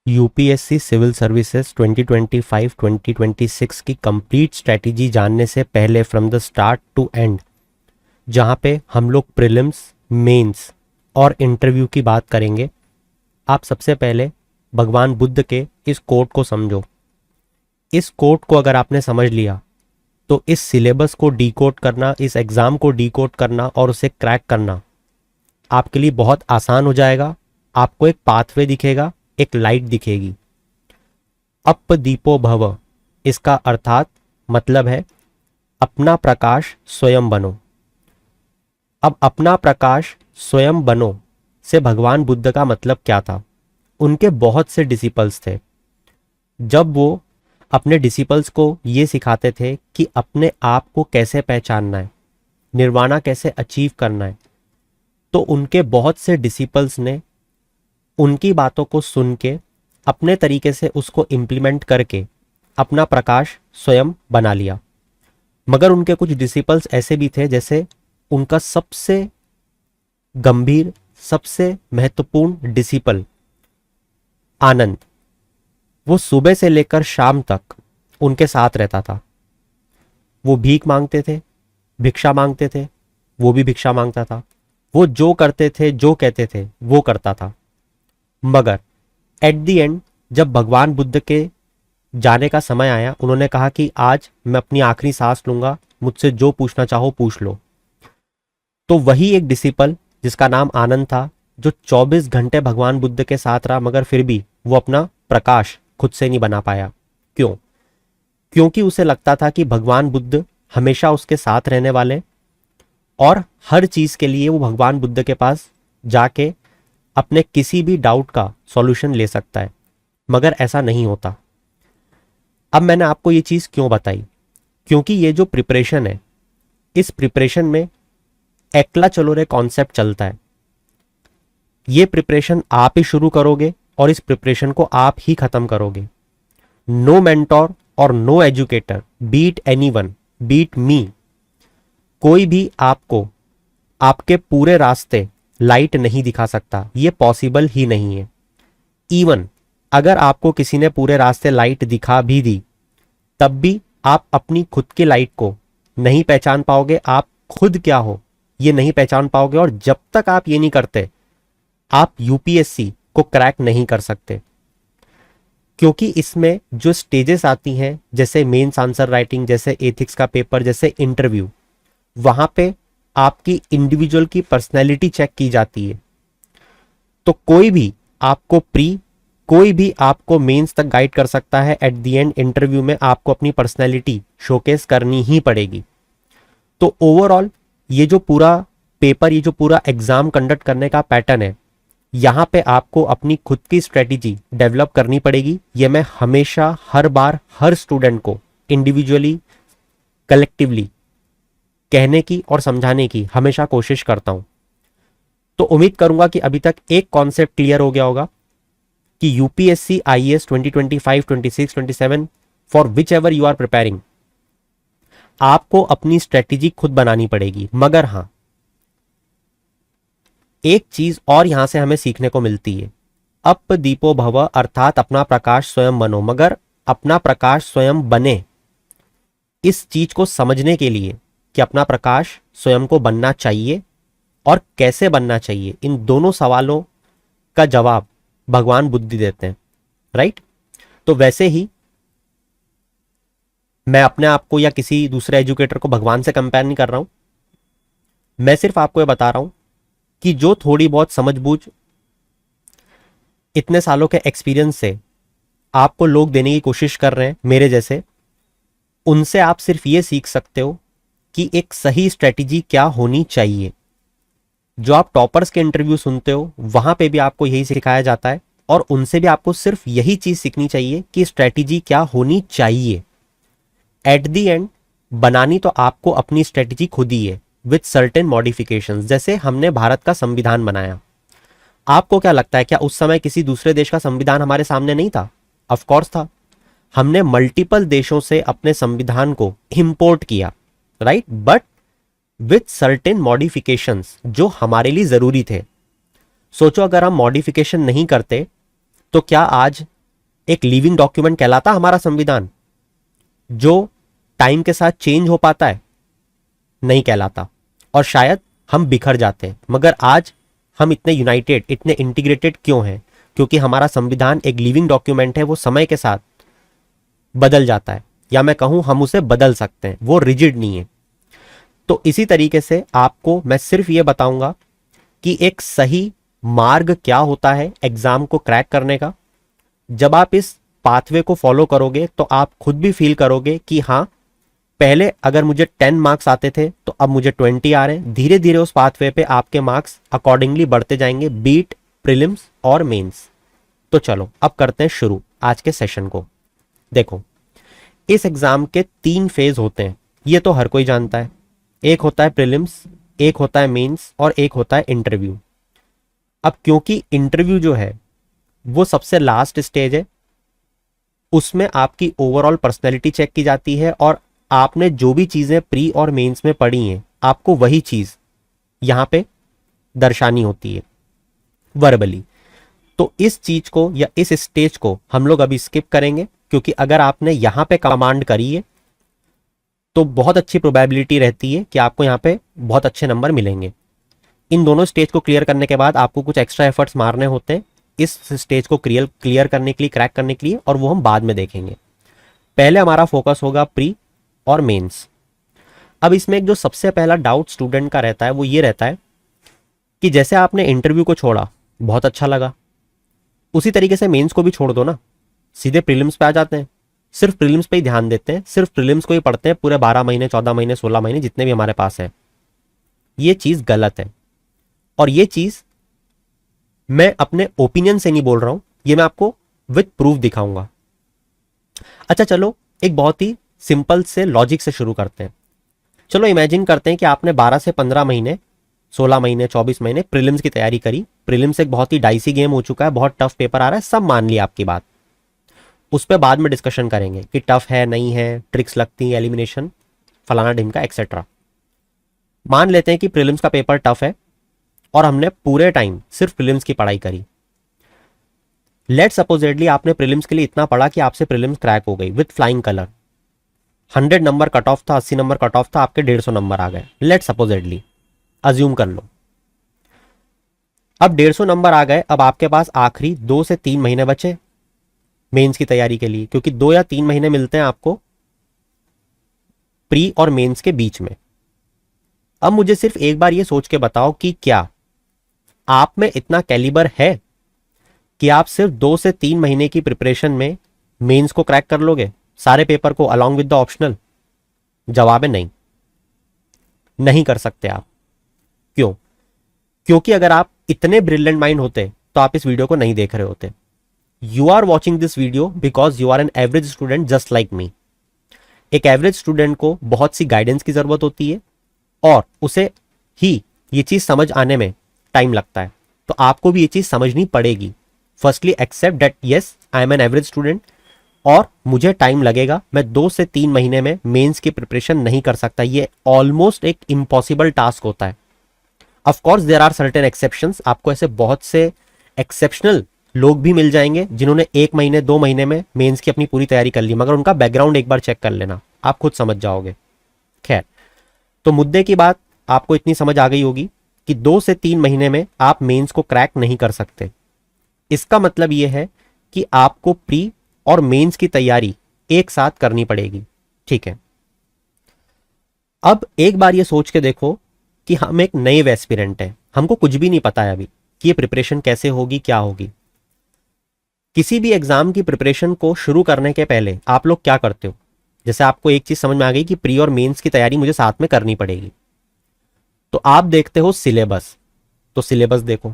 UPSC civil services 2025-2026 की complete strategy जानने से पहले from the start to end, जहां पे हम लोग प्रीलिम्स, मेंस और इंटरव्यू की बात करेंगे, आप सबसे पहले भगवान बुद्ध के इस कोट को समझो। इस कोट को अगर आपने समझ लिया तो इस सिलेबस को डीकोड करना, इस एग्ज़ाम को डीकोड करना और उसे क्रैक करना आपके लिए बहुत आसान हो जाएगा। आपको एक पाथवे दिखेगा, एक लाइट दिखेगी। अप दीपो भव, इसका अर्थात मतलब है अपना प्रकाश स्वयं बनो। अब अपना प्रकाश स्वयं बनो से भगवान बुद्ध का मतलब क्या था? उनके बहुत से डिसिपल्स थे। जब वो अपने डिसिपल्स को ये सिखाते थे कि अपने आप को कैसे पहचानना है, निर्वाणा कैसे अचीव करना है, तो उनके बहुत से डिसिपल्स ने उनकी बातों को सुन के अपने तरीके से उसको इम्प्लीमेंट करके अपना प्रकाश स्वयं बना लिया। मगर उनके कुछ डिसिपल्स ऐसे भी थे, जैसे उनका सबसे गंभीर, सबसे महत्वपूर्ण डिसिपल आनंद, वो सुबह से लेकर शाम तक उनके साथ रहता था। वो भीख मांगते थे, भिक्षा मांगते थे, वो भी भिक्षा मांगता था। वो जो करते थे, जो कहते थे, वो करता था। मगर एट द एंड जब भगवान बुद्ध के जाने का समय आया, उन्होंने कहा कि आज मैं अपनी आखिरी सांस लूंगा, मुझसे जो पूछना चाहो पूछ लो। तो वही एक डिसिपल जिसका नाम आनंद था, जो 24 घंटे भगवान बुद्ध के साथ रहा, मगर फिर भी वो अपना प्रकाश खुद से नहीं बना पाया। क्यों? क्योंकि उसे लगता था कि भगवान बुद्ध हमेशा उसके साथ रहने वाले और हर चीज के लिए वो भगवान बुद्ध के पास जाके अपने किसी भी डाउट का सॉल्यूशन ले सकता है। मगर ऐसा नहीं होता। अब मैंने आपको ये चीज क्यों बताई? क्योंकि ये जो प्रिपरेशन है, इस प्रिपरेशन में एकला चलो रे कॉन्सेप्ट चलता है। ये प्रिपरेशन आप ही शुरू करोगे और इस प्रिपरेशन को आप ही खत्म करोगे। नो मेंटोर और no educator, beat anyone, beat me. कोई भी आपको आपके पूरे रास्ते लाइट नहीं दिखा सकता, ये पॉसिबल ही नहीं है। इवन अगर आपको किसी ने पूरे रास्ते लाइट दिखा भी दी, तब भी आप अपनी खुद की लाइट को नहीं पहचान पाओगे। आप खुद क्या हो ये नहीं पहचान पाओगे, और जब तक आप ये नहीं करते, आप यूपीएससी को क्रैक नहीं कर सकते। क्योंकि इसमें जो स्टेजेस आती हैं, जैसे मेंस आंसर राइटिंग, जैसे एथिक्स का पेपर, जैसे इंटरव्यू, वहां पे आपकी इंडिविजुअल की पर्सनैलिटी चेक की जाती है। तो कोई भी आपको मेंस तक गाइड कर सकता है। एट द एंड इंटरव्यू में आपको अपनी पर्सनैलिटी शोकेस करनी ही पड़ेगी। तो ओवरऑल ये जो पूरा पेपर, ये जो पूरा एग्जाम कंडक्ट करने का पैटर्न है, यहां पे आपको अपनी खुद की स्ट्रेटेजी डेवलप करनी पड़ेगी। ये मैं हमेशा, हर बार, हर स्टूडेंट को इंडिविजुअली, कलेक्टिवली कहने की और समझाने की हमेशा कोशिश करता हूं। तो उम्मीद करूंगा कि अभी तक एक कॉन्सेप्ट क्लियर हो गया होगा कि UPSC IAS 2025, 26, 27 for whichever you are preparing, आपको अपनी स्ट्रेटेजी खुद बनानी पड़ेगी। मगर हां, एक चीज और यहां से हमें सीखने को मिलती है। अप दीपो भव, अर्थात अपना प्रकाश स्वयं बनो। मगर अपना प्रकाश स्वयं बने, इस चीज को समझने के लिए कि अपना प्रकाश स्वयं को बनना चाहिए और कैसे बनना चाहिए, इन दोनों सवालों का जवाब भगवान बुद्ध देते हैं। राइट? तो वैसे ही मैं अपने आप को या किसी दूसरे एजुकेटर को भगवान से कंपेयर नहीं कर रहा हूं। मैं सिर्फ आपको यह बता रहा हूं कि जो थोड़ी बहुत समझबूझ इतने सालों के एक्सपीरियंस से आपको लोग देने की कोशिश कर रहे हैं, मेरे जैसे, उनसे आप सिर्फ ये सीख सकते हो कि एक सही स्ट्रेटेजी क्या होनी चाहिए। जो आप टॉपर्स के इंटरव्यू सुनते हो, वहां पे भी आपको यही सिखाया जाता है, और उनसे भी आपको सिर्फ यही चीज सीखनी चाहिए कि स्ट्रेटेजी क्या होनी चाहिए। एट द एंड बनानी तो आपको अपनी स्ट्रेटेजी खुद ही है, विथ सर्टेन मॉडिफिकेशंस। जैसे हमने भारत का संविधान बनाया, आपको क्या लगता है, क्या उस समय किसी दूसरे देश का संविधान हमारे सामने नहीं था? ऑफ कोर्स था। हमने मल्टीपल देशों से अपने संविधान को इंपोर्ट किया, right, but with certain modifications जो हमारे लिए जरूरी थे। सोचो अगर हम मॉडिफिकेशन नहीं करते तो क्या आज एक लिविंग डॉक्यूमेंट कहलाता हमारा संविधान, जो टाइम के साथ चेंज हो पाता है? नहीं कहलाता, और शायद हम बिखर जाते हैं। मगर आज हम इतने यूनाइटेड, इतने इंटीग्रेटेड क्यों हैं? क्योंकि हमारा संविधान एक लिविंग डॉक्यूमेंट है, वो समय के साथ बदल जाता है, या मैं कहूं हम उसे बदल सकते हैं, वो रिजिड नहीं है। तो इसी तरीके से आपको मैं सिर्फ ये बताऊंगा कि एक सही मार्ग क्या होता है एग्जाम को क्रैक करने का। जब आप इस पाथवे को फॉलो करोगे तो आप खुद भी फील करोगे कि हाँ, पहले अगर मुझे 10 मार्क्स आते थे तो अब मुझे 20 आ रहे हैं। धीरे धीरे उस पाथवे पे आपके मार्क्स अकॉर्डिंगली बढ़ते जाएंगे, बीट प्रीलिम्स और मेंस। तो चलो अब करते हैं शुरू आज के सेशन को। देखो, इस एग्जाम के 3 फेज होते हैं, ये तो हर कोई जानता है। एक होता है प्रीलिम्स, एक होता है मेंस और एक होता है इंटरव्यू। अब क्योंकि इंटरव्यू जो है वो सबसे लास्ट स्टेज है, उसमें आपकी ओवरऑल पर्सनैलिटी चेक की जाती है, और आपने जो भी चीजें प्री और मेंस में पढ़ी हैं आपको वही चीज यहां पे दर्शानी होती है वर्बली। तो इस चीज को या इस स्टेज को हम लोग अभी स्किप करेंगे, क्योंकि अगर आपने यहां पे कमांड करी है तो बहुत अच्छी प्रोबेबिलिटी रहती है कि आपको यहां पे बहुत अच्छे नंबर मिलेंगे। इन दोनों स्टेज को क्लियर करने के बाद आपको कुछ एक्स्ट्रा एफर्ट्स मारने होते हैं इस स्टेज को क्लियर करने के लिए, क्रैक करने के लिए, और वो हम बाद में देखेंगे। पहले हमारा फोकस होगा प्री और मेंस। अब इसमें एक जो सबसे पहला डाउट स्टूडेंट का रहता है वो ये रहता है कि जैसे आपने इंटरव्यू को छोड़ा, बहुत अच्छा लगा, उसी तरीके से मेंस को भी छोड़ दो ना, सीधे प्रीलिम्स पे आ जाते हैं, सिर्फ प्रीलिम्स पे ही ध्यान देते हैं, सिर्फ प्रीलिम्स को ही पढ़ते हैं पूरे 12 महीने, 14 महीने, 16 महीने जितने भी हमारे पास है। ये चीज गलत है, और ये चीज मैं अपने ओपिनियन से नहीं बोल रहा हूं, ये मैं आपको विद प्रूफ दिखाऊंगा। अच्छा चलो, एक बहुत ही सिंपल से लॉजिक से शुरू करते हैं। चलो इमेजिन करते हैं कि आपने 12 से 15 महीने, 16 महीने, 24 महीने प्रीलिम्स की तैयारी करी। प्रीलिम्स एक बहुत ही डाइसी गेम हो चुका है, बहुत टफ पेपर आ रहा है, सब मान लिया आपकी बात। उस पर बाद में डिस्कशन करेंगे कि टफ है नहीं है, ट्रिक्स लगती है, एलिमिनेशन, फलाना ढिमका एक्सेट्रा। मान लेते हैं कि प्रीलिम्स का पेपर टफ है और हमने पूरे टाइम सिर्फ प्रीलिम्स की पढ़ाई करी। लेट सपोजेडली आपने प्रीलिम्स के लिए इतना पढ़ा कि आपसे प्रीलिम्स क्रैक हो गई with flying colour. 100 number cut off था, 80 नंबर कट ऑफ था, आपके 150 नंबर आ गए। लेट सपोजेडली, अज्यूम कर लो। अब 150 नंबर आ गए, अब आपके पास आखिरी 2 से 3 महीने बचे मेंस की तैयारी के लिए, क्योंकि 2 या 3 महीने मिलते हैं आपको प्री और मेंस के बीच में। अब मुझे सिर्फ एक बार ये सोच के बताओ कि क्या आप में इतना कैलिबर है कि आप सिर्फ 2 से 3 महीने की प्रिपरेशन में मेंस को क्रैक कर लोगे, सारे पेपर को अलॉन्ग विद द ऑप्शनल? जवाब है नहीं, नहीं कर सकते आप। क्यों? क्योंकि अगर आप इतने ब्रिलियंट माइंड होते तो आप इस वीडियो को नहीं देख रहे होते। You are watching this video because you are an average student just like me. एक एवरेज स्टूडेंट को बहुत सी गाइडेंस की जरूरत होती है, और उसे ही ये चीज समझ आने में टाइम लगता है। तो आपको भी ये चीज समझनी पड़ेगी। Firstly accept that yes, I am an average student और मुझे टाइम लगेगा। मैं 2 से 3 महीने में मेंस की प्रिपरेशन नहीं कर सकता, ये ऑलमोस्ट एक इम्पॉसिबल टास्क होता है। Of course there are certain exceptions, आपको ऐसे बहुत से एक्सेप्शनल लोग भी मिल जाएंगे जिन्होंने 1 महीने 2 महीने में मेंस की अपनी पूरी तैयारी कर ली, मगर उनका बैकग्राउंड एक बार चेक कर लेना, आप खुद समझ जाओगे। खैर, तो मुद्दे की बात आपको इतनी समझ आ गई होगी कि 2 से 3 महीने में आप मेंस को क्रैक नहीं कर सकते। इसका मतलब यह है कि आपको प्री और मेंस की तैयारी एक साथ करनी पड़ेगी। ठीक है, अब एक बार ये सोच के देखो कि हम एक नए एस्पिरेंट हैं, हमको कुछ भी नहीं पता है अभी कि ये प्रिपरेशन कैसे होगी, क्या होगी। किसी भी एग्जाम की प्रिपरेशन को शुरू करने के पहले आप लोग क्या करते हो? जैसे आपको एक चीज समझ में आ गई कि प्री और मेंस की तैयारी मुझे साथ में करनी पड़ेगी, तो आप देखते हो सिलेबस। तो सिलेबस देखो।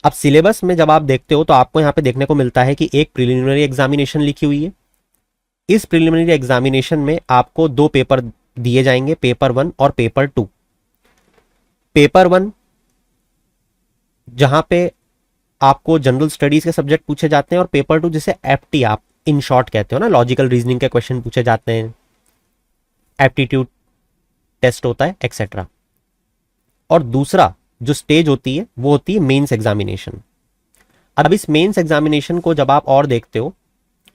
अब सिलेबस में जब आप देखते हो तो आपको यहां पे देखने को मिलता है कि एक प्रिलिमिनरी एग्जामिनेशन लिखी हुई है। इस प्रिलिमिनरी एग्जामिनेशन में आपको 2 पेपर दिए जाएंगे, पेपर 1 और पेपर 2। पेपर 1 जहां पे आपको जनरल स्टडीज के सब्जेक्ट पूछे जाते हैं, और पेपर 2 जिसे एप्टी आप इन शॉर्ट कहते हो ना, लॉजिकल रीजनिंग के क्वेश्चन पूछे जाते हैं, एप्टीट्यूड टेस्ट होता है एक्सेट्रा। और दूसरा जो स्टेज होती है वो होती है मेंस एग्जामिनेशन। अब इस मेंस एग्जामिनेशन को जब आप और देखते हो,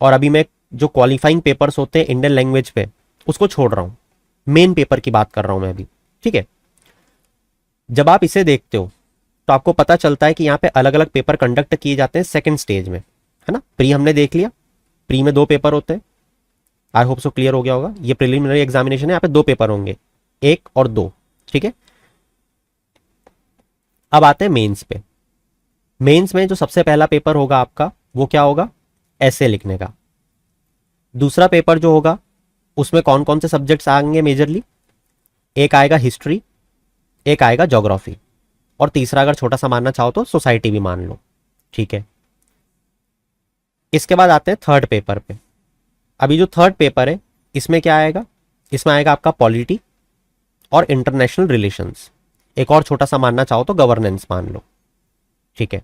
और अभी मैं जो क्वालिफाइंग पेपर्स होते हैं इंडियन लैंग्वेज पे उसको छोड़ रहा हूं, मेन पेपर की बात कर रहा हूं मैं अभी, ठीक है। जब आप इसे देखते हो तो आपको पता चलता है कि यहाँ पे अलग अलग पेपर कंडक्ट किए जाते हैं सेकंड स्टेज में, है ना। प्री हमने देख लिया, प्री में 2 पेपर होते हैं, आई होप सो क्लियर हो गया होगा। ये प्रिलिमिनरी एग्जामिनेशन है, यहाँ पे 2 पेपर होंगे, 1 और 2, ठीक है। अब आते हैं मेंस पे। मेंस में जो सबसे पहला पेपर होगा आपका वो क्या होगा, ऐसे लिखने का। दूसरा पेपर जो होगा उसमें कौन कौन से सब्जेक्ट्स आएंगे मेजरली, एक आएगा हिस्ट्री, एक आएगा ज्योग्राफी, और तीसरा अगर छोटा सा मानना चाहो तो सोसाइटी भी मान लो, ठीक है। इसके बाद आते हैं थर्ड पेपर पे। अभी जो थर्ड पेपर है इसमें क्या आएगा, इसमें आएगा आपका पॉलिटी और इंटरनेशनल रिलेशंस, एक और छोटा सा मानना चाहो तो गवर्नेंस मान लो, ठीक है।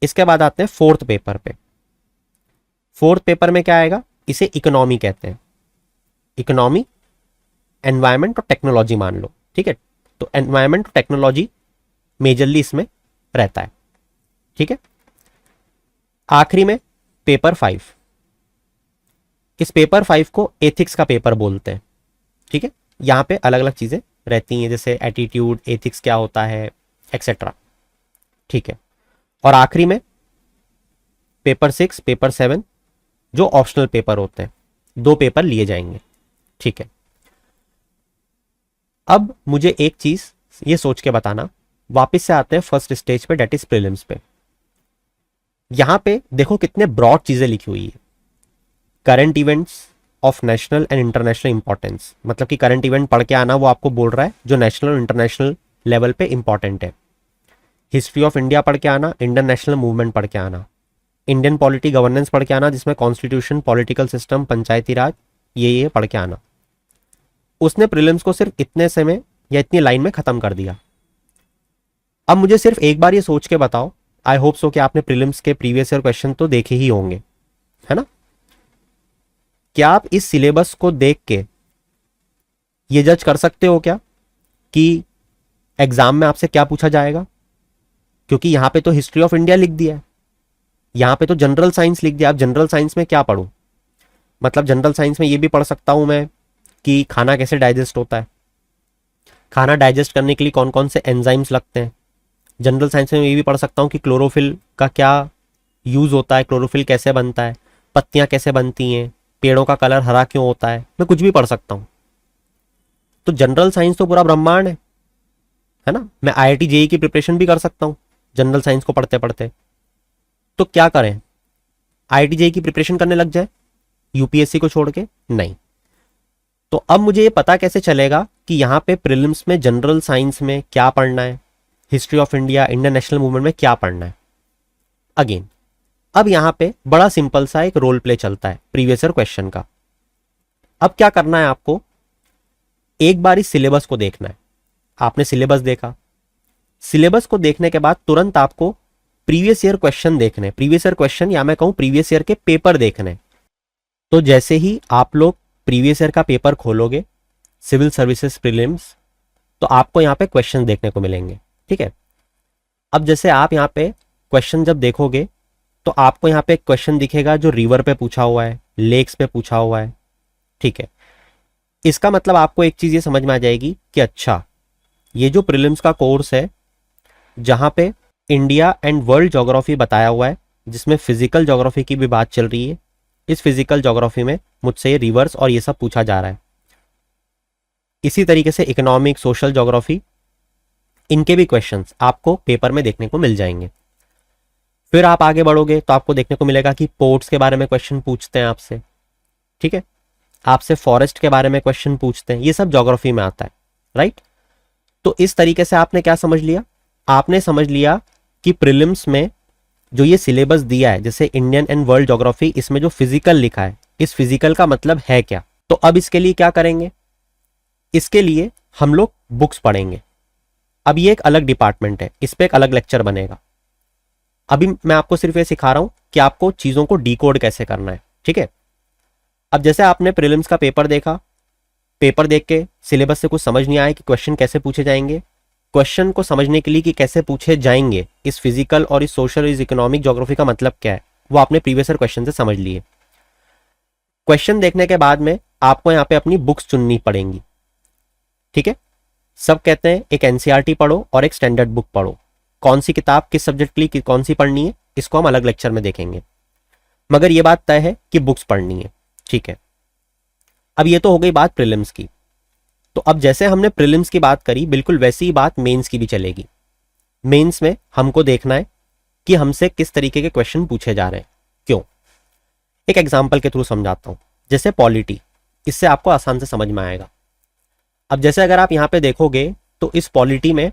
इसके बाद आते हैं फोर्थ पेपर पे। फोर्थ पेपर में क्या आएगा, इसे इकोनॉमी कहते हैं, इकोनॉमी, एनवायरमेंट और टेक्नोलॉजी मान लो, ठीक है। तो एनवायरमेंट और टेक्नोलॉजी मेजरली इसमें रहता है, ठीक है। आखिरी में पेपर 5, इस पेपर 5 को एथिक्स का पेपर बोलते हैं, ठीक है। यहां पे अलग अलग चीजें रहती हैं, जैसे एटीट्यूड, एथिक्स क्या होता है, एक्सेट्रा, ठीक है। और आखिरी में पेपर 6, पेपर 7 जो ऑप्शनल पेपर होते हैं, 2 पेपर लिए जाएंगे, ठीक है। अब मुझे एक चीज ये सोच के बताना, वापस से आते हैं फर्स्ट स्टेज पे, डेट इज प्रीलिम्स पे। यहां पे देखो कितने ब्रॉड चीजें लिखी हुई है, current events of national and international importance, मतलब कि करंट इवेंट पढ़ के आना वो आपको बोल रहा है जो नेशनल और इंटरनेशनल लेवल पे इंपॉर्टेंट है। हिस्ट्री ऑफ इंडिया पढ़ के आना, इंडियन नेशनल मूवमेंट पढ़ के आना, इंडियन पॉलिटी गवर्नेंस पढ़ के आना जिसमें कॉन्स्टिट्यूशन, पॉलिटिकल सिस्टम, पंचायती राज, ये पढ़ के आना। उसने प्रीलिम्स को सिर्फ इतने से में या इतनी लाइन में खत्म कर दिया। अब मुझे सिर्फ एक बार ये सोच के बताओ, आई होप सो कि आपने प्रीलिम्स के प्रीवियस ईयर क्वेश्चन तो देखे ही होंगे, है ना। क्या आप इस सिलेबस को देख के ये जज कर सकते हो क्या कि एग्जाम में आपसे क्या पूछा जाएगा, क्योंकि यहां पे तो हिस्ट्री ऑफ इंडिया लिख दिया है, यहां पे तो जनरल साइंस लिख दिया। अब जनरल साइंस में क्या पढ़ूं, मतलब जनरल साइंस में ये भी पढ़ सकता हूं मैं कि खाना कैसे डाइजेस्ट होता है, खाना डाइजेस्ट करने के लिए कौन कौन से एंजाइम्स लगते हैं। जनरल साइंस में ये भी पढ़ सकता हूं कि क्लोरोफिल का क्या यूज होता है, क्लोरोफिल कैसे बनता है, पत्तियां कैसे बनती हैं, पेड़ों का कलर हरा क्यों होता है, मैं कुछ भी पढ़ सकता हूं। तो जनरल साइंस तो पूरा ब्रह्मांड है ना। मैं IIT JEE की प्रिपरेशन भी कर सकता हूं जनरल साइंस को पढ़ते पढ़ते। तो क्या करें, IIT JEE की प्रिपरेशन करने लग जाए UPSC को छोड़ के? नहीं। तो अब मुझे ये पता कैसे चलेगा कि यहां पे प्रीलिम्स में जनरल साइंस में क्या पढ़ना है, history of India, Indian national movement में क्या पढ़ना है। अगेन अब यहां पे बड़ा सिंपल सा एक रोल प्ले चलता है प्रीवियस ईयर क्वेश्चन का। अब क्या करना है आपको, एक बार इस सिलेबस को देखना है। आपने सिलेबस देखा, सिलेबस को देखने के बाद तुरंत आपको प्रीवियस ईयर क्वेश्चन देखने, प्रीवियस ईयर क्वेश्चन या मैं कहूं प्रीवियस ईयर के पेपर देखने। तो जैसे ही आप लोग प्रीवियस ईयर का पेपर खोलोगे, सिविल सर्विसेज प्रीलिम्स, तो आपको यहां पे क्वेश्चन देखने को मिलेंगे, ठीक है। अब जैसे आप यहां पे क्वेश्चन जब देखोगे तो आपको यहां पे एक क्वेश्चन दिखेगा जो रिवर पे पूछा हुआ है, लेक्स पे पूछा हुआ है, ठीक है। इसका मतलब आपको एक चीज ये समझ में आ जाएगी कि अच्छा, ये जो प्रीलिम्स का कोर्स है जहां पे इंडिया एंड वर्ल्ड ज्योग्राफी बताया हुआ है, जिसमें फिजिकल ज्योग्राफी की भी बात चल रही है, इस फिजिकल ज्योग्राफी में मुझसे ये रिवर्स और ये सब पूछा जा रहा है। इसी तरीके से इकोनॉमिक, सोशल ज्योग्राफी, इनके भी क्वेश्चंस आपको पेपर में देखने को मिल जाएंगे। फिर आप आगे बढ़ोगे तो आपको देखने को मिलेगा कि पोर्ट्स के बारे में क्वेश्चन पूछते हैं आपसे, ठीक है। आपसे फॉरेस्ट के बारे में क्वेश्चन पूछते हैं, ये सब ज्योग्राफी में आता है, राइट। तो इस तरीके से आपने क्या समझ लिया, आपने समझ लिया कि प्रीलिम्स में जो ये सिलेबस दिया है, जैसे इंडियन एंड वर्ल्ड ज्योग्राफी, इसमें जो फिजिकल लिखा है, इस फिजिकल का मतलब है क्या। तो अब इसके लिए क्या करेंगे, इसके लिए हम लोग बुक्स पढ़ेंगे। अब ये एक अलग डिपार्टमेंट है, इस पे एक अलग लेक्चर बनेगा। अभी मैं आपको सिर्फ ये सिखा रहा हूं कि आपको चीजों को डिकोड कैसे करना है, ठीक है। अब जैसे आपने प्रीलिम्स का पेपर देखा, पेपर देख के सिलेबस से कुछ समझ नहीं आया कि क्वेश्चन कैसे पूछे जाएंगे, क्वेश्चन को समझने के लिए कि कैसे पूछे जाएंगे, इस फिजिकल और इस सोशल और इस इकोनॉमिक ज्योग्राफी का मतलब क्या है, वो आपने प्रीवियस ईयर क्वेश्चन से समझ लिए। क्वेश्चन देखने के बाद में आपको यहाँ पे अपनी बुक्स चुननी पड़ेंगी, ठीक है। सब कहते हैं एक एनसीईआरटी पढ़ो और एक स्टैंडर्ड बुक पढ़ो। कौन सी किताब किस सब्जेक्ट के लिए कौन सी पढ़नी है, इसको हम अलग लेक्चर में देखेंगे, मगर ये बात तय है कि बुक्स पढ़नी है, ठीक है। अब ये तो हो गई बात प्रीलिम्स की। तो अब जैसे हमने प्रीलिम्स की बात करी, बिल्कुल वैसी ही बात मेंस की भी चलेगी। मेंस में हमको देखना है कि हमसे किस तरीके के क्वेश्चन पूछे जा रहे हैं, क्यों। एक एग्जांपल के थ्रू समझाता हूं, जैसे पॉलिटी, इससे आपको आसान से समझ में आएगा। अब जैसे अगर आप यहां पे देखोगे तो इस पॉलिटी में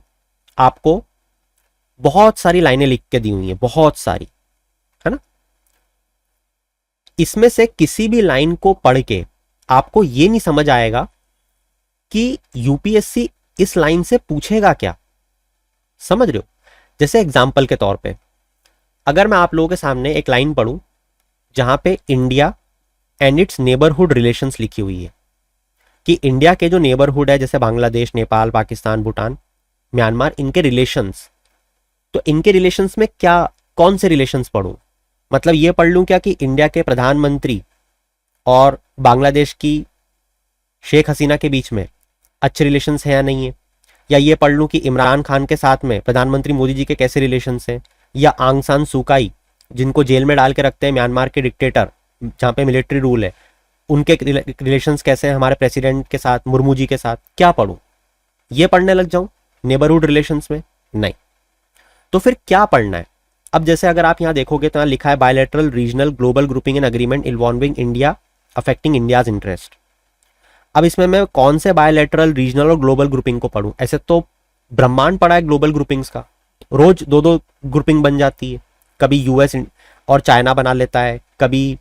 आपको बहुत सारी लाइनें लिख के दी हुई हैं, बहुत सारी, है ना। इसमें से किसी भी लाइन को पढ़ के आपको ये नहीं समझ आएगा कि यूपीएससी इस लाइन से पूछेगा क्या, समझ रहे हो। जैसे एग्जाम्पल के तौर पे अगर मैं आप लोगों के सामने एक लाइन पढ़ूं जहां पे India and it's neighbourhood relations लिखी हुई है, कि इंडिया के जो नेबरहुड है जैसे बांग्लादेश, नेपाल, पाकिस्तान, भूटान, म्यांमार, इनके रिलेशंस, तो इनके रिलेशंस में क्या कौन से रिलेशंस पढ़ूं। मतलब ये पढ़ लूं क्या कि इंडिया के प्रधानमंत्री और बांग्लादेश की शेख हसीना के बीच में अच्छे रिलेशंस हैं या नहीं है, या ये पढ़ लूं कि इमरान खान के साथ में प्रधानमंत्री मोदी जी के कैसे रिलेशंस हैं, या आंग सान सूकाई जिनको जेल में डाल के रखते हैं म्यांमार के डिक्टेटर जहां पे मिलिट्री रूल है, उनके रिलेशंस कैसे हैं हमारे प्रेसिडेंट के साथ, मुर्मू जी के साथ, क्या पढ़ूं। ये पढ़ने लग जाऊं नेबरहुड रिलेशंस में, नहीं। तो फिर क्या पढ़ना है। अब जैसे अगर आप यहां देखोगे तो यहां लिखा है bilateral regional global grouping and agreement involving India affecting India's interest. अब इसमें मैं कौन से बायलैटरल रीजनल और ग्लोबल ग्रुपिंग को पढ़ूं। ऐसे तो ब्रह्मांड पड़ा है ग्लोबल ग्रुपिंग्स का, रोज दो दो ग्रुपिंग बन जाती है, कभी यूएस और चाइना बना लेता है, कभी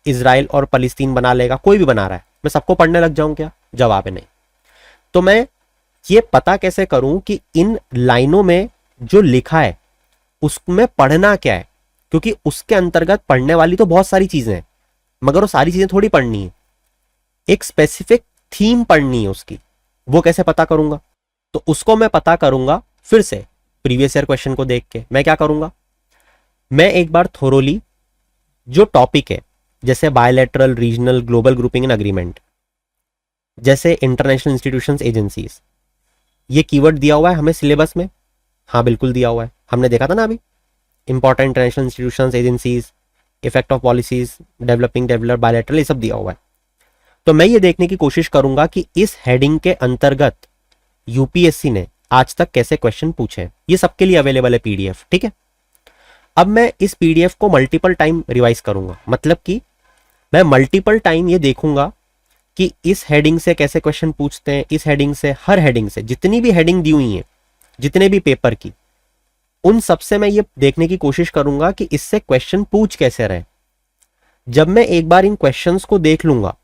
इजराइल और फलस्तीन बना लेगा, कोई भी बना रहा है, मैं सबको पढ़ने लग जाऊं क्या, जवाब है नहीं। तो मैं ये पता कैसे करूं कि इन लाइनों में जो लिखा है उसमें पढ़ना क्या है, क्योंकि उसके अंतर्गत पढ़ने वाली तो बहुत सारी चीजें हैं, मगर वो सारी चीजें थोड़ी पढ़नी है, एक स्पेसिफिक थीम पढ़नी है उसकी। वो कैसे पता करूंगा, तो उसको मैं पता करूंगा फिर से प्रीवियस ईयर क्वेश्चन को देख के। मैं क्या करूंगा, मैं एक बार थोरोली जो टॉपिक है जैसे bilateral regional global grouping and agreement, जैसे इंटरनेशनल इंस्टीट्यूशंस एजेंसीज, ये कीवर्ड दिया हुआ है हमें सिलेबस में, हाँ बिल्कुल दिया हुआ है, हमने देखा था ना अभी, important international institutions agencies, effect of policies, developing develop, bilateral, ये सब दिया हुआ है। तो मैं ये देखने की कोशिश करूंगा कि इस हेडिंग के अंतर्गत यूपीएससी ने आज तक कैसे क्वेश्चन पूछे। ये सबके लिए अवेलेबल है पीडीएफ, ठीक है। अब मैं इस पीडीएफ को मल्टीपल टाइम रिवाइज करूंगा, मतलब कि मैं मल्टीपल टाइम ये देखूंगा कि इस हेडिंग से कैसे क्वेश्चन पूछते हैं, इस हेडिंग से, हर हेडिंग से, जितनी भी हेडिंग दी हुई है जितने भी पेपर की, उन सबसे मैं ये देखने की कोशिश करूंगा कि इससे क्वेश्चन पूछ कैसे रहे। जब मैं एक बार इन क्वेश्चंस को देख लूंगा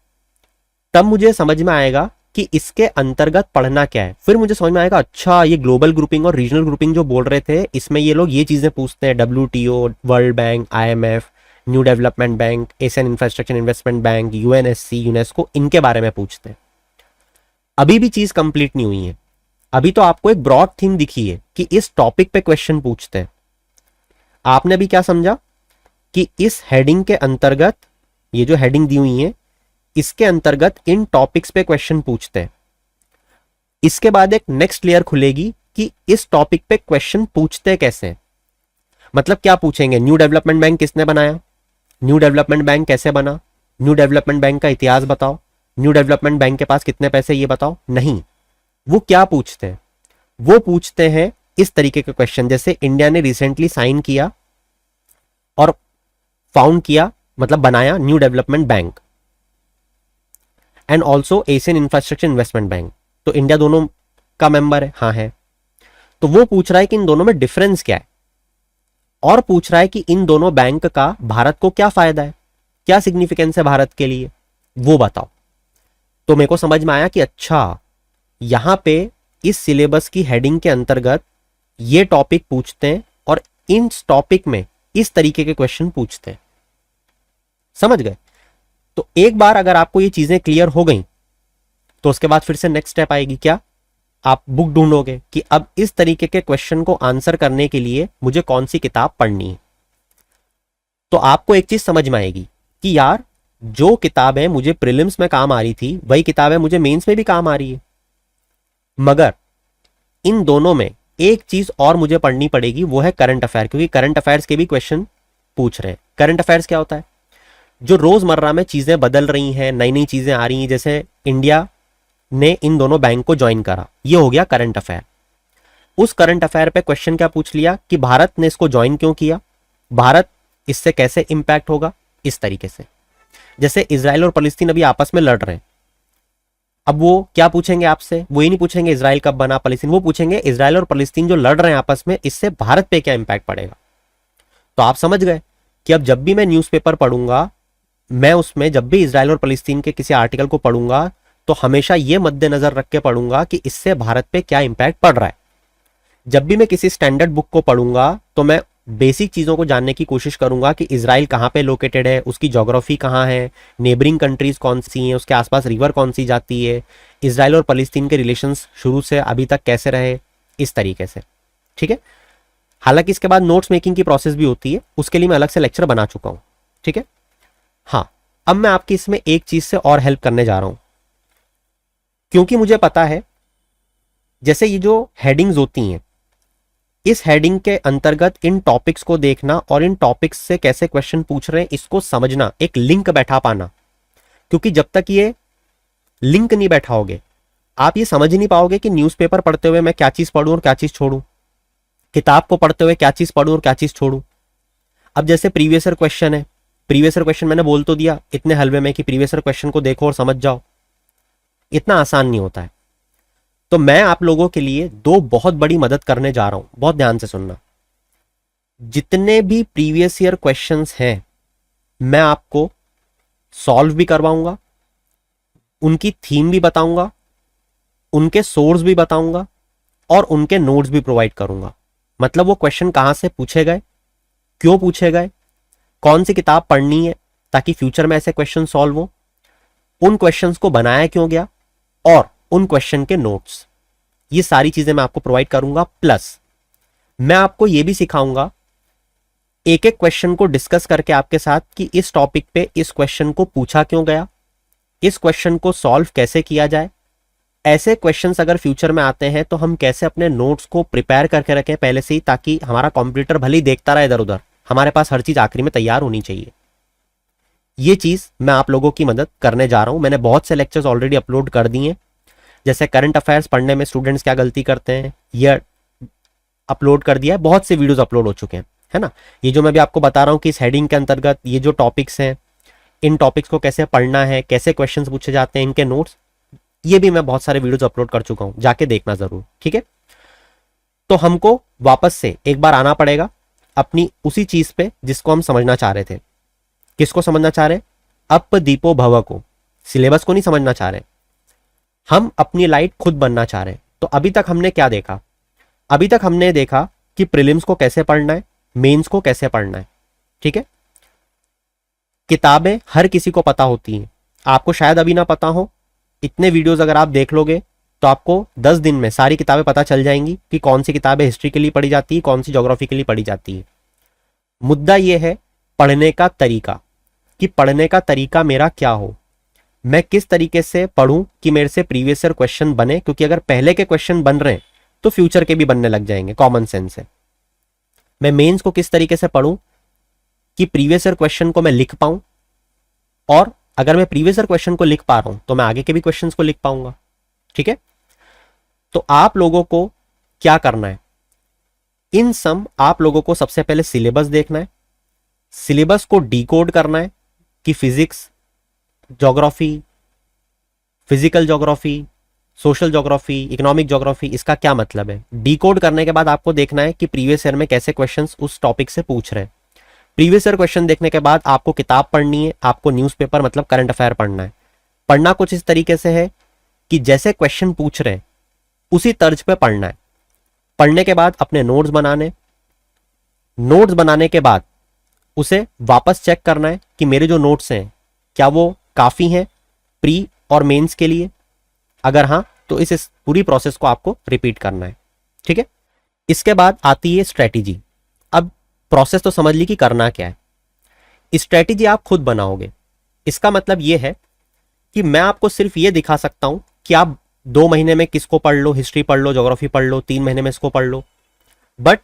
तब मुझे समझ में आएगा कि इसके अंतर्गत पढ़ना क्या है। फिर मुझे समझ में आएगा अच्छा ये ग्लोबल ग्रुपिंग और रीजनल ग्रुपिंग जो बोल रहे थे इसमें ये लोग ये चीजें पूछते हैं, WTO, world bank, IMF, new development bank, Asian infrastructure investment bank, UNSC, UNESCO, इनके बारे में पूछते हैं। अभी भी चीज कंप्लीट नहीं हुई है, अभी तो आपको एक ब्रॉड थीम दिखी है कि इस टॉपिक पे क्वेश्चन पूछते हैं। आपने भी क्या समझा कि इस हेडिंग के अंतर्गत, ये जो हेडिंग दी हुई है इसके अंतर्गत इन टॉपिक्स पे क्वेश्चन पूछते हैं। इसके बाद एक नेक्स्ट लेयर खुलेगी कि इस टॉपिक पे क्वेश्चन पूछते कैसे हैं। मतलब क्या पूछेंगे, न्यू डेवलपमेंट बैंक किसने बनाया, न्यू डेवलपमेंट बैंक कैसे बना, न्यू डेवलपमेंट बैंक का इतिहास बताओ, न्यू डेवलपमेंट बैंक के पास कितने पैसे ये बताओ, नहीं। वो क्या पूछते हैं, वो पूछते हैं इस तरीके के क्वेश्चन, जैसे इंडिया ने रिसेंटली साइन किया और फाउंड किया, मतलब बनाया new development bank and also Asian infrastructure investment bank, तो इंडिया दोनों का मेंबर है, हाँ है। तो वो पूछ रहा है कि इन दोनों में डिफरेंस क्या है, और पूछ रहा है कि इन दोनों बैंक का भारत को क्या फायदा है, क्या सिग्निफिकेंस है भारत के लिए, वो बताओ। तो मेरे को समझ में आया कि अच्छा यहां पे इस सिलेबस की हेडिंग के अंतर्गत ये टॉपिक पूछते हैं और इन टॉपिक में इस तरीके के क्वेश्चन पूछते हैं। समझ गए। तो एक बार अगर आपको ये चीजें क्लियर हो गई तो उसके बाद फिर से नेक्स्ट स्टेप आएगी क्या, आप बुक ढूंढोगे कि अब इस तरीके के क्वेश्चन को आंसर करने के लिए मुझे कौन सी किताब पढ़नी है। तो आपको एक चीज समझ में आएगी कि यार जो किताबें मुझे प्रीलिम्स में काम आ रही थी वही किताबें मुझे मेंस में भी काम आ रही है, मगर इन दोनों में एक चीज और मुझे पढ़नी पड़ेगी, वो है करंट अफेयर, क्योंकि करंट अफेयर्स के भी क्वेश्चन पूछ रहे हैं। करंट अफेयर्स क्या होता है? जो रोजमर्रा में चीजें बदल रही हैं, नई नई चीजें आ रही हैं, जैसे इंडिया ने इन दोनों बैंक को ज्वाइन करा, ये हो गया करंट अफेयर। उस करंट अफेयर पे क्वेश्चन क्या पूछ लिया कि भारत ने इसको ज्वाइन क्यों किया, भारत इससे कैसे इंपैक्ट होगा, इस तरीके से। जैसे इजराइल और फलस्तीन अभी आपस में लड़ रहे हैं, अब वो क्या पूछेंगे आपसे? वो ये नहीं पूछेंगे इजराइल कब बना, फलस्तीन, वो पूछेंगे इजराइल और फलस्तीन जो लड़ रहे हैं आपस में, इससे भारत पे क्या इंपैक्ट पड़ेगा। तो आप समझ गए कि अब जब भी मैं न्यूज़पेपर पढ़ूंगा, मैं उसमें जब भी इजराइल और फलस्तीन के किसी आर्टिकल को पढ़ूंगा तो हमेशा ये मद्देनजर रख के पढ़ूंगा कि इससे भारत पे क्या इंपैक्ट पड़ रहा है। जब भी मैं किसी स्टैंडर्ड बुक को पढ़ूंगा तो मैं बेसिक चीजों को जानने की कोशिश करूंगा कि इजराइल कहाँ पे लोकेटेड है, उसकी ज्योग्राफी कहाँ है, नेबरिंग कंट्रीज कौन सी हैं, उसके आसपास रिवर कौन सी जाती है, इजराइल और फलस्तीन के रिलेशंस शुरू से अभी तक कैसे रहे, इस तरीके से। ठीक है। हालांकि इसके बाद नोट्स मेकिंग की प्रोसेस भी होती है, उसके लिए मैं अलग से लेक्चर बना चुका हूं। ठीक है। हाँ, अब मैं आपकी इसमें एक चीज से और हेल्प करने जा रहा हूं, क्योंकि मुझे पता है जैसे ये जो हेडिंग्स होती हैं, इस हेडिंग के अंतर्गत इन टॉपिक्स को देखना और इन टॉपिक्स से कैसे क्वेश्चन पूछ रहे हैं इसको समझना, एक लिंक बैठा पाना, क्योंकि जब तक ये लिंक नहीं बैठाओगे आप ये समझ नहीं पाओगे कि न्यूज़पेपर पढ़ते हुए मैं क्या चीज पढ़ूं और क्या चीज छोड़ूं, किताब को पढ़ते हुए क्या चीज पढ़ूं और क्या चीज छोड़ूं। अब जैसे प्रीवियस ईयर क्वेश्चन है, प्रीवियस ईयर क्वेश्चन मैंने बोल तो दिया इतने हलवे में कि प्रीवियस ईयर क्वेश्चन को देखो और समझ जाओ, इतना आसान नहीं होता है। तो मैं आप लोगों के लिए दो बहुत बड़ी मदद करने जा रहा हूं, बहुत ध्यान से सुनना। जितने भी प्रीवियस ईयर क्वेश्चंस हैं मैं आपको सॉल्व भी करवाऊंगा, उनकी थीम भी बताऊंगा, उनके सोर्स भी बताऊंगा और उनके नोट्स भी प्रोवाइड करूंगा। मतलब वो क्वेश्चन कहां से पूछे गए, क्यों पूछे गए, कौन सी किताब पढ़नी है ताकि फ्यूचर में ऐसे क्वेश्चन सॉल्व हो, उन क्वेश्चंस को बनाया क्यों गया और उन क्वेश्चन के नोट्स, ये सारी चीजें मैं आपको प्रोवाइड करूंगा। प्लस मैं आपको यह भी सिखाऊंगा एक एक क्वेश्चन को डिस्कस करके आपके साथ कि इस टॉपिक पे इस क्वेश्चन को पूछा क्यों गया, इस क्वेश्चन को सॉल्व कैसे किया जाए, ऐसे क्वेश्चंस अगर फ्यूचर में आते हैं तो हम कैसे अपने नोट्स को प्रिपेयर करके रखें पहले से ही, ताकि हमारा कंप्यूटर भले ही देखता रहे इधर उधर, हमारे पास हर चीज आखिरी में तैयार होनी चाहिए। ये चीज मैं आप लोगों की मदद करने जा रहा हूं। मैंने बहुत से लेक्चर्स ऑलरेडी अपलोड कर दिए हैं, जैसे करंट अफेयर्स पढ़ने में स्टूडेंट्स क्या गलती करते हैं ये अपलोड कर दिया है, बहुत से वीडियोस अपलोड हो चुके हैं, है ना। ये जो मैं भी आपको बता रहा हूं कि इस हेडिंग के अंतर्गत ये जो टॉपिक्स हैं, इन टॉपिक्स को कैसे पढ़ना है, कैसे क्वेश्चंस पूछे जाते हैं, इनके नोट्स, ये भी मैं बहुत सारे वीडियोस अपलोड कर चुका हूं, जाके देखना जरूर। ठीक है। तो हमको वापस से एक बार आना पड़ेगा अपनी उसी चीज पे जिसको हम समझना चाह रहे थे। किसको समझना चाह रहे? अप दीपो भव को, सिलेबस को नहीं समझना चाह रहे, हम अपनी लाइट खुद बनना चाह रहे हैं। तो अभी तक हमने क्या देखा? अभी तक हमने देखा कि प्रीलिम्स को कैसे पढ़ना है, मेंस को कैसे पढ़ना है। ठीक है। किताबें हर किसी को पता होती हैं, आपको शायद अभी ना पता हो, इतने वीडियोस अगर आप देख लोगे तो आपको 10 दिन में सारी किताबें पता चल जाएंगी कि कौन सी किताबें हिस्ट्री के लिए पढ़ी जाती है, कौन सी ज्योग्राफी के लिए पढ़ी जाती है। मुद्दा यह है पढ़ने का तरीका, कि पढ़ने का तरीका मेरा क्या हो, मैं किस तरीके से पढ़ूं कि मेरे से प्रीवियस ईयर क्वेश्चन बने, क्योंकि अगर पहले के क्वेश्चन बन रहे हैं तो फ्यूचर के भी बनने लग जाएंगे, कॉमन सेंस है। मैं मेंस को किस तरीके से पढ़ूं कि प्रीवियस ईयर क्वेश्चन को मैं लिख पाऊं, और अगर मैं प्रीवियस ईयर क्वेश्चन को लिख पा रहा हूं तो मैं आगे के भी क्वेश्चंस को लिख पाऊंगा। ठीक है। तो आप लोगों को क्या करना है, इन सम आप लोगों को सबसे पहले सिलेबस देखना है, सिलेबस को डिकोड करना है कि physics, geography, physical geography, social geography, economic geography, इसका क्या मतलब है। डिकोड करने के बाद आपको देखना है कि प्रीवियस ईयर में कैसे क्वेश्चंस उस टॉपिक से पूछ रहे हैं। प्रीवियस ईयर क्वेश्चन देखने के बाद आपको किताब पढ़नी है, आपको न्यूज़पेपर मतलब करंट अफेयर पढ़ना है। पढ़ना कुछ इस तरीके से है कि जैसे क्वेश्चन पूछ रहे हैं उसी तर्ज पे पढ़ना है। पढ़ने के बाद अपने नोट्स बनाने, नोट्स बनाने के बाद उसे वापस चेक करना है कि मेरे जो नोट्स हैं क्या वो काफी हैं प्री और मेंस के लिए, अगर हाँ तो इस पूरी प्रोसेस को आपको रिपीट करना है, ठीक है। इसके बाद आती है स्ट्रेटेजी। अब प्रोसेस तो समझ ली कि करना क्या है, स्ट्रेटेजी आप खुद बनाओगे। इसका मतलब यह है कि मैं आपको सिर्फ ये दिखा सकता हूं कि आप 2 महीने में किसको पढ़ लो, हिस्ट्री पढ़ लो, ज्योग्राफी पढ़ लो, 3 महीने में इसको पढ़ लो, बट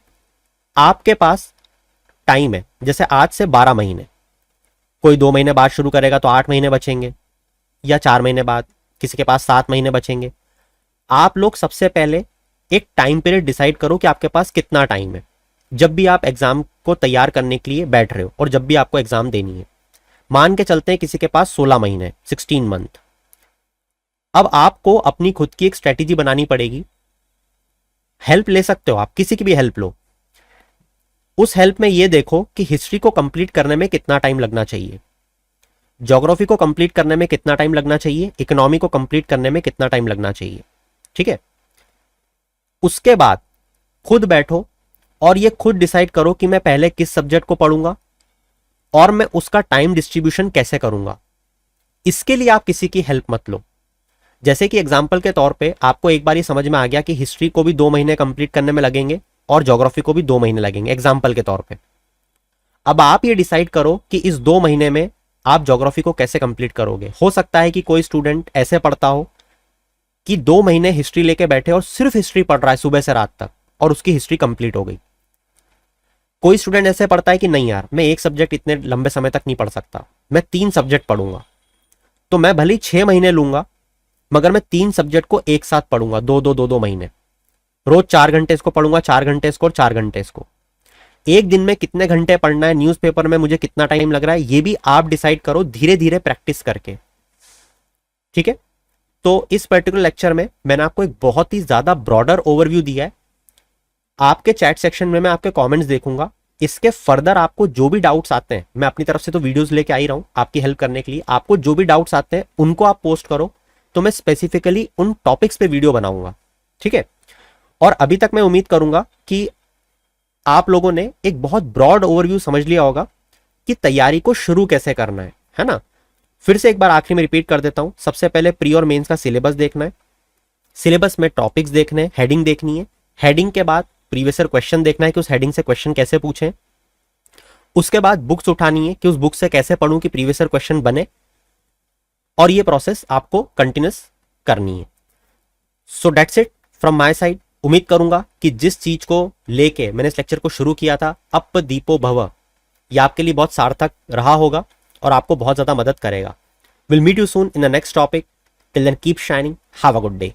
आपके पास टाइम है। जैसे आज से 12 महीने, कोई 2 महीने बाद शुरू करेगा तो 8 महीने बचेंगे, या 4 महीने बाद, किसी के पास 7 महीने बचेंगे। आप लोग सबसे पहले एक टाइम पीरियड डिसाइड करो कि आपके पास कितना टाइम है जब भी आप एग्जाम को तैयार करने के लिए बैठ रहे हो और जब भी आपको एग्जाम देनी है। मान के चलते हैं किसी के पास 16 महीने, 16 मंथ। अब आपको अपनी खुद की एक स्ट्रेटेजी बनानी पड़ेगी। हेल्प ले सकते हो आप, किसी की भी हेल्प लो। उस हेल्प में ये देखो कि हिस्ट्री को कंप्लीट करने में कितना टाइम लगना चाहिए, ज्योग्राफी को कंप्लीट करने में कितना टाइम लगना चाहिए, इकोनॉमी को कंप्लीट करने में कितना टाइम लगना चाहिए, ठीक है। उसके बाद खुद बैठो और ये खुद डिसाइड करो कि मैं पहले किस सब्जेक्ट को पढ़ूंगा और मैं उसका टाइम डिस्ट्रीब्यूशन कैसे करूंगा। इसके लिए आप किसी की हेल्प मत लो। जैसे कि एग्जाम्पल के तौर पे आपको एक बार ये समझ में आ गया कि हिस्ट्री को भी 2 महीने कंप्लीट करने में लगेंगे और ज्योग्राफी को भी 2 महीने लगेंगे, एग्जाम्पल के तौर पे। अब आप ये डिसाइड करो कि इस 2 महीने में आप ज्योग्राफी को कैसे कंप्लीट करोगे। हो सकता है कि कोई स्टूडेंट ऐसे पढ़ता हो कि 2 महीने हिस्ट्री लेके बैठे और सिर्फ हिस्ट्री पढ़ रहा है सुबह से रात तक और उसकी हिस्ट्री कंप्लीट हो गई। कोई स्टूडेंट ऐसे पढ़ता है कि नहीं यार, मैं एक सब्जेक्ट इतने लंबे समय तक नहीं पढ़ सकता, मैं 3 सब्जेक्ट पढ़ूंगा, तो मैं भले ही 6 महीने लूंगा मगर मैं 3 सब्जेक्ट को एक साथ पढ़ूंगा, 2-2 रोज 4 घंटे इसको पढ़ूंगा, 4 घंटे इसको और 4 घंटे इसको। एक दिन में कितने घंटे पढ़ना है, न्यूज़पेपर में मुझे कितना टाइम लग रहा है, ये भी आप डिसाइड करो धीरे धीरे प्रैक्टिस करके, ठीक है। तो इस पर्टिकुलर लेक्चर में मैंने आपको एक बहुत ही ज्यादा ब्रॉडर ओवरव्यू दिया है। आपके चैट सेक्शन में मैं आपके कमेंट्स देखूंगा। इसके फर्दर आपको जो भी डाउट्स आते हैं, मैं अपनी तरफ से तो वीडियोस लेके आ ही रहा हूं आपकी हेल्प करने के लिए, आपको जो भी डाउट्स आते हैं उनको आप पोस्ट करो, तो मैं स्पेसिफिकली उन टॉपिक्स पे वीडियो बनाऊंगा, ठीक है। और अभी तक मैं उम्मीद करूंगा कि आप लोगों ने एक बहुत ब्रॉड ओवरव्यू समझ लिया होगा कि तैयारी को शुरू कैसे करना है ना। फिर से एक बार आखिरी में रिपीट कर देता हूं। सबसे पहले प्री और मेंस का सिलेबस देखना है, सिलेबस में टॉपिक्स देखने हैं, हेडिंग देखनी है, हेडिंग के बाद प्रीवियस ईयर क्वेश्चन देखना है कि उस हेडिंग से क्वेश्चन कैसे पूछें। उसके बाद बुक्स उठानी है कि उस बुक से कैसे पढ़ूं कि प्रीवियस ईयर क्वेश्चन बने, और ये प्रोसेस आपको कंटिन्यूस करनी है। So that's it from my side. उम्मीद करूंगा कि जिस चीज को लेके मैंने इस लेक्चर को शुरू किया था, अप दीपो भव, ये आपके लिए बहुत सार्थक रहा होगा और आपको बहुत ज्यादा मदद करेगा। Will meet you soon in the next topic. Till then keep shining, have a good day.